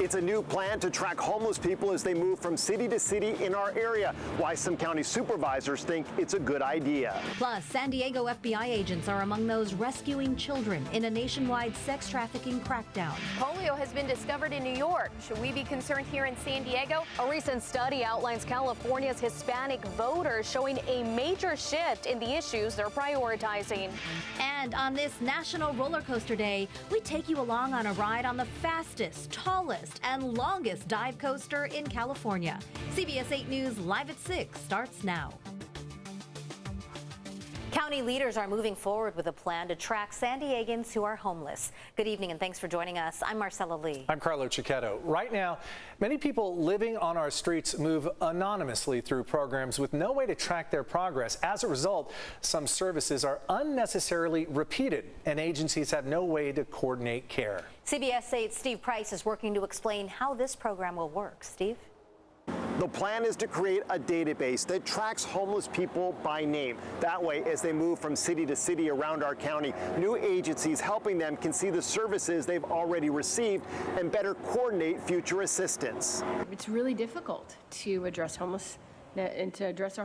It's a new plan to track homeless people as they move from city to city in our area. Why some county supervisors think it's a good idea. Plus, San Diego FBI agents are among those rescuing children in a nationwide sex trafficking crackdown. Polio has been discovered in New York. Should we be concerned here in San Diego? A recent study outlines California's Hispanic voters showing a major shift in the issues they're prioritizing. And on this National Roller Coaster Day, we take you along on a ride on the fastest, tallest, and longest dive coaster in California. CBS 8 News Live at 6 starts now. County leaders are moving forward with a plan to track San Diegans who are homeless. Good evening and thanks for joining us. I'm Marcella Lee. I'm Carlo Cicchetto. Right now, many people living on our streets move anonymously through programs with no way to track their progress. As a result, some services are unnecessarily repeated and agencies have no way to coordinate care. CBS 8's Steve Price is working to explain how this program will work. Steve? The plan is to create a database that tracks homeless people by name. That way, as they move from city to city around our county, new agencies helping them can see the services they've already received and better coordinate future assistance. It's really difficult to address our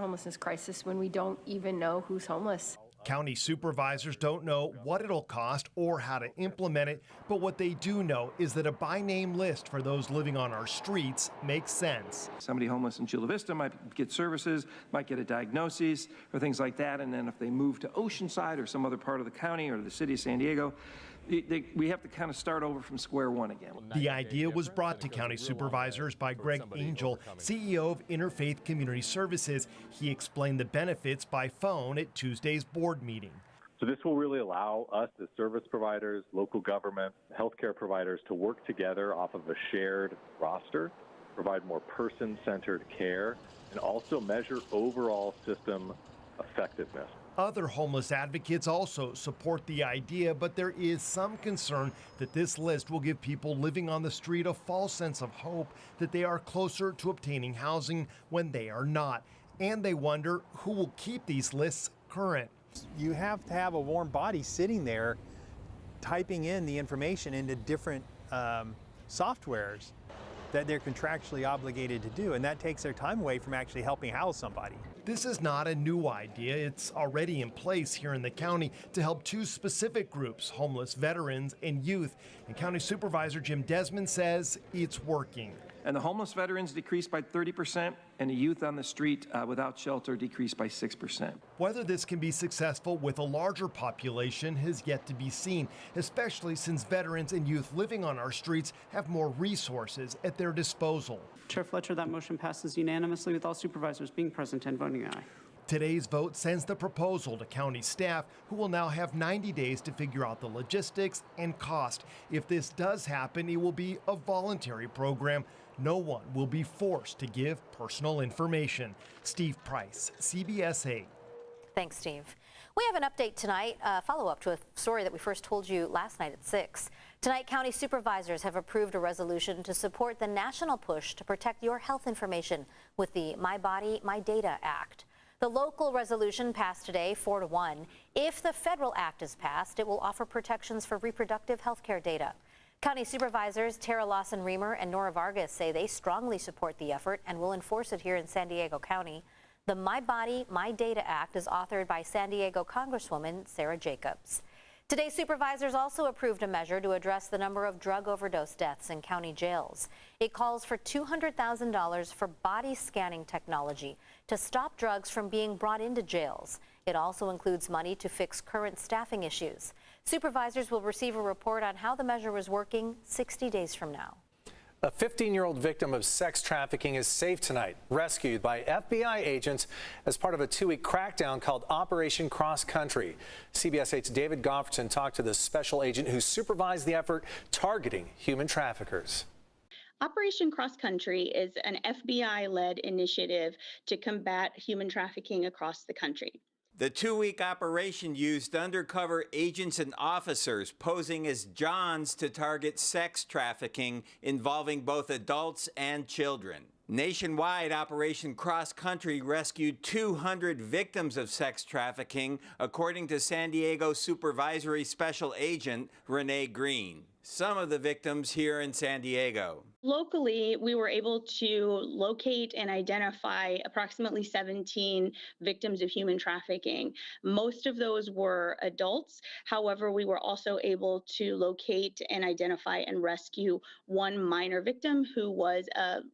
homelessness crisis when we don't even know who's homeless. County supervisors don't know what it'll cost or how to implement it, but what they do know is that a by-name list for those living on our streets makes sense. Somebody homeless in Chula Vista might get services, might get a diagnosis or things like that, and then if they move to Oceanside or some other part of the county or the city of San Diego, we have to kind of start over from square one again. The idea was brought to county supervisors by Greg Angel, CEO of Interfaith Community Services. He explained the benefits by phone at Tuesday's board meeting. So this will really allow us as service providers, local government, healthcare providers to work together off of a shared roster, provide more person-centered care, and also measure overall system effectiveness. Other homeless advocates also support the idea, but there is some concern that this list will give people living on the street a false sense of hope that they are closer to obtaining housing when they are not. And they wonder who will keep these lists current. You have to have a warm body sitting there typing in the information into different softwares that they're contractually obligated to do, and that takes their time away from actually helping house somebody. This is not a new idea. It's already in place here in the county to help two specific groups, homeless veterans and youth. And County Supervisor Jim Desmond says it's working. And the homeless veterans decreased by 30%, and the youth on the street without shelter decreased by 6%. Whether this can be successful with a larger population has yet to be seen, especially since veterans and youth living on our streets have more resources at their disposal. Chair Fletcher, that motion passes unanimously with all supervisors being present and voting aye. Today's vote sends the proposal to county staff, who will now have 90 days to figure out the logistics and cost. If this does happen, it will be a voluntary program. No one will be forced to give personal information. Steve Price, CBS 8. Thanks, Steve. We have an update tonight, a follow-up to a story that we first told you last night at 6. Tonight, county supervisors have approved a resolution to support the national push to protect your health information with the My Body, My Data Act. The local resolution passed today 4-1. If the federal act is passed, it will offer protections for reproductive health care data. County supervisors Tara Lawson-Remer and Nora Vargas say they strongly support the effort and will enforce it here in San Diego County. The My Body, My Data Act is authored by San Diego Congresswoman Sarah Jacobs. Today, supervisors also approved a measure to address the number of drug overdose deaths in county jails. It calls for $200,000 for body scanning technology to stop drugs from being brought into jails. It also includes money to fix current staffing issues. Supervisors will receive a report on how the measure was working 60 days from now. A 15-year-old victim of sex trafficking is safe tonight, rescued by FBI agents as part of a 2-week crackdown called Operation Cross Country. CBS 8's David Gofferson talked to the special agent who supervised the effort targeting human traffickers. Operation Cross Country is an FBI-led initiative to combat human trafficking across the country. The 2-week operation used undercover agents and officers posing as Johns to target sex trafficking involving both adults and children. Nationwide, Operation Cross Country rescued 200 victims of sex trafficking, according to San Diego Supervisory Special Agent Renee Green. Some of the victims here in San Diego. Locally, we were able to locate and identify approximately 17 victims of human trafficking. Most of those were adults. However, we were also able to locate and identify and rescue one minor victim who was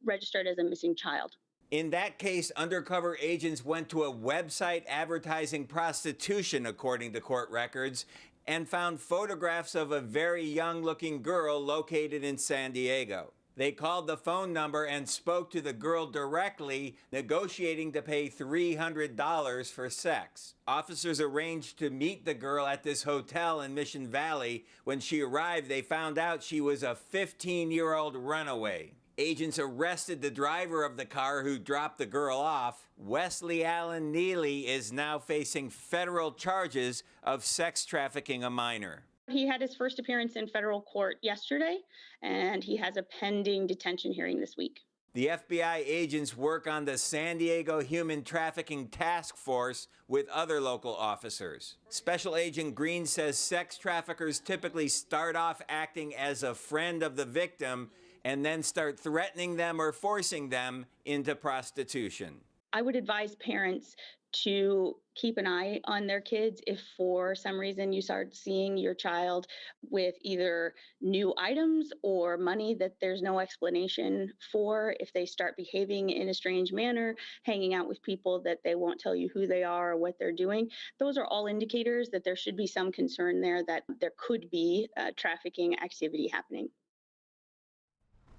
registered as a missing child. In that case, undercover agents went to a website advertising prostitution, according to court records, and found photographs of a very young-looking girl located in San Diego. They called the phone number and spoke to the girl directly, negotiating to pay $300 for sex. Officers arranged to meet the girl at this hotel in Mission Valley. When she arrived, they found out she was a 15-year-old runaway. Agents arrested the driver of the car who dropped the girl off. Wesley Allen Neely is now facing federal charges of sex trafficking a minor. He had his first appearance in federal court yesterday, and he has a pending detention hearing this week. The FBI agents work on the San Diego Human Trafficking Task Force with other local officers. Special Agent Green says sex traffickers typically start off acting as a friend of the victim and then start threatening them or forcing them into prostitution. I would advise parents to keep an eye on their kids if for some reason you start seeing your child with either new items or money that there's no explanation for, if they start behaving in a strange manner, hanging out with people that they won't tell you who they are or what they're doing. Those are all indicators that there should be some concern there that there could be trafficking activity happening.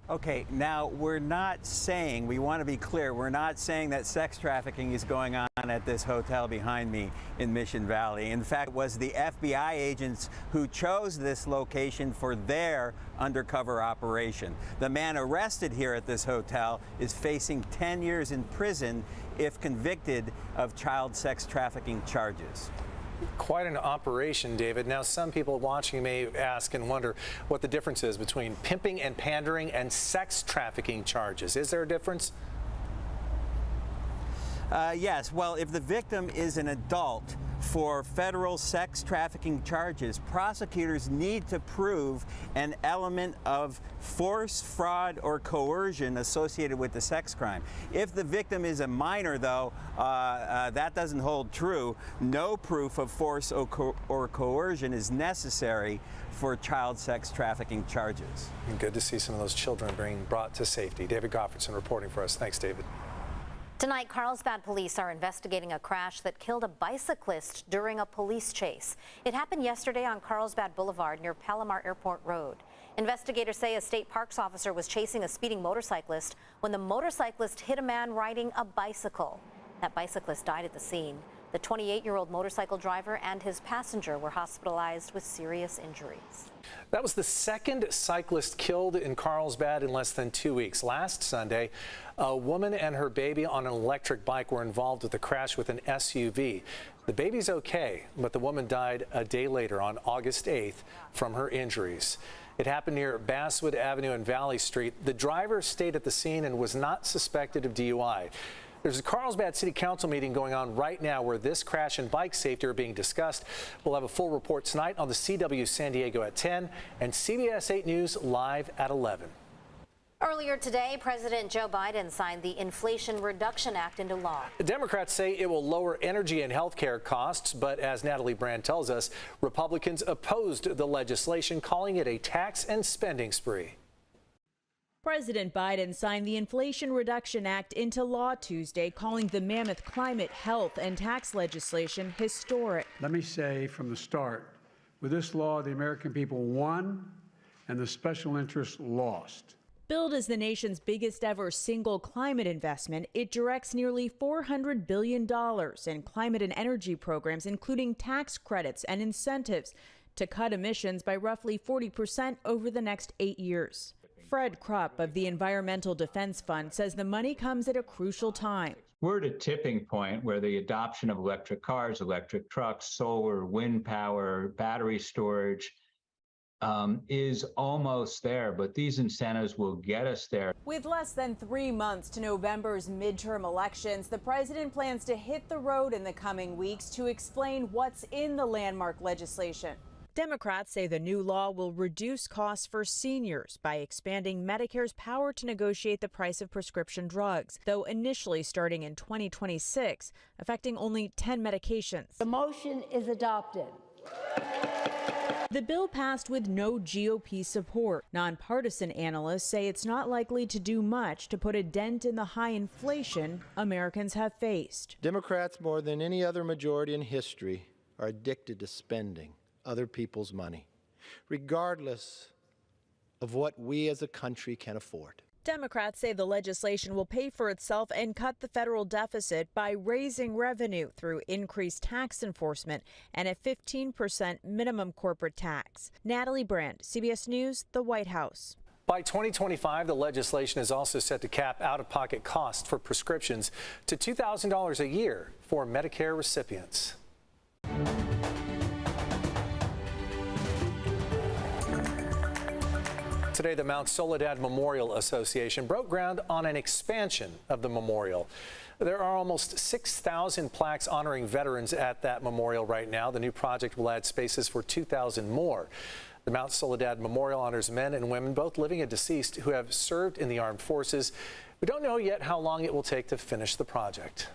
Okay, now we're not saying, we want to be clear, we're not saying that sex trafficking is going on at this hotel behind me in Mission Valley. In fact, it was the FBI agents who chose this location for their undercover operation. The man arrested here at this hotel is facing 10 years in prison if convicted of child sex trafficking charges. Quite an operation, David. Now, some people watching may ask and wonder what the difference is between pimping and pandering and sex trafficking charges. Is there a difference? Yes. Well, if the victim is an adult, for federal sex trafficking charges, prosecutors need to prove an element of force, fraud, or coercion associated with the sex crime. If the victim is a minor, though, that doesn't hold true. No proof of force or coercion is necessary for child sex trafficking charges. Good to see some of those children being brought to safety. David Goffredson reporting for us. Thanks, David. Tonight, Carlsbad police are investigating a crash that killed a bicyclist during a police chase. It happened yesterday on Carlsbad Boulevard near Palomar Airport Road. Investigators say a state parks officer was chasing a speeding motorcyclist when the motorcyclist hit a man riding a bicycle. That bicyclist died at the scene. The 28-year-old motorcycle driver and his passenger were hospitalized with serious injuries. That was the second cyclist killed in Carlsbad in less than 2 weeks. Last Sunday, a woman and her baby on an electric bike were involved with a crash with an SUV. The baby's okay, but the woman died a day later on August 8th from her injuries. It happened near Basswood Avenue and Valley Street. The driver stayed at the scene and was not suspected of DUI. There's a Carlsbad City Council meeting going on right now where this crash and bike safety are being discussed. We'll have a full report tonight on the CW San Diego at 10 and CBS 8 News live at 11. Earlier today, President Joe Biden signed the Inflation Reduction Act into law. The Democrats say it will lower energy and health care costs, but as Natalie Brand tells us, Republicans opposed the legislation, calling it a tax and spending spree. President Biden signed the Inflation Reduction Act into law Tuesday, calling the mammoth climate, health, and tax legislation historic. Let me say from the start, with this law, the American people won and the special interests lost. Billed as the nation's biggest ever single climate investment, it directs nearly $400 billion in climate and energy programs, including tax credits and incentives, to cut emissions by roughly 40% over the next 8 years. Fred Krupp of the Environmental Defense Fund says the money comes at a crucial time. We're at a tipping point where the adoption of electric cars, electric trucks, solar, wind power, battery storage is almost there, but these incentives will get us there. With less than 3 months to November's midterm elections, the president plans to hit the road in the coming weeks to explain what's in the landmark legislation. Democrats say the new law will reduce costs for seniors by expanding Medicare's power to negotiate the price of prescription drugs, though initially starting in 2026, affecting only 10 medications. The motion is adopted. The bill passed with no GOP support. Nonpartisan analysts say it's not likely to do much to put a dent in the high inflation Americans have faced. Democrats, more than any other majority in history, are addicted to spending other people's money, regardless of what we as a country can afford. Democrats say the legislation will pay for itself and cut the federal deficit by raising revenue through increased tax enforcement and a 15% minimum corporate tax. Natalie Brand, CBS News, the White House. By 2025, the legislation is also set to cap out-of-pocket costs for prescriptions to $2,000 a year for Medicare recipients. Today, the Mount Soledad Memorial Association broke ground on an expansion of the memorial. There are almost 6,000 plaques honoring veterans at that memorial right now. The new project will add spaces for 2,000 more. The Mount Soledad Memorial honors men and women, both living and deceased, who have served in the armed forces. We don't know yet how long it will take to finish the project.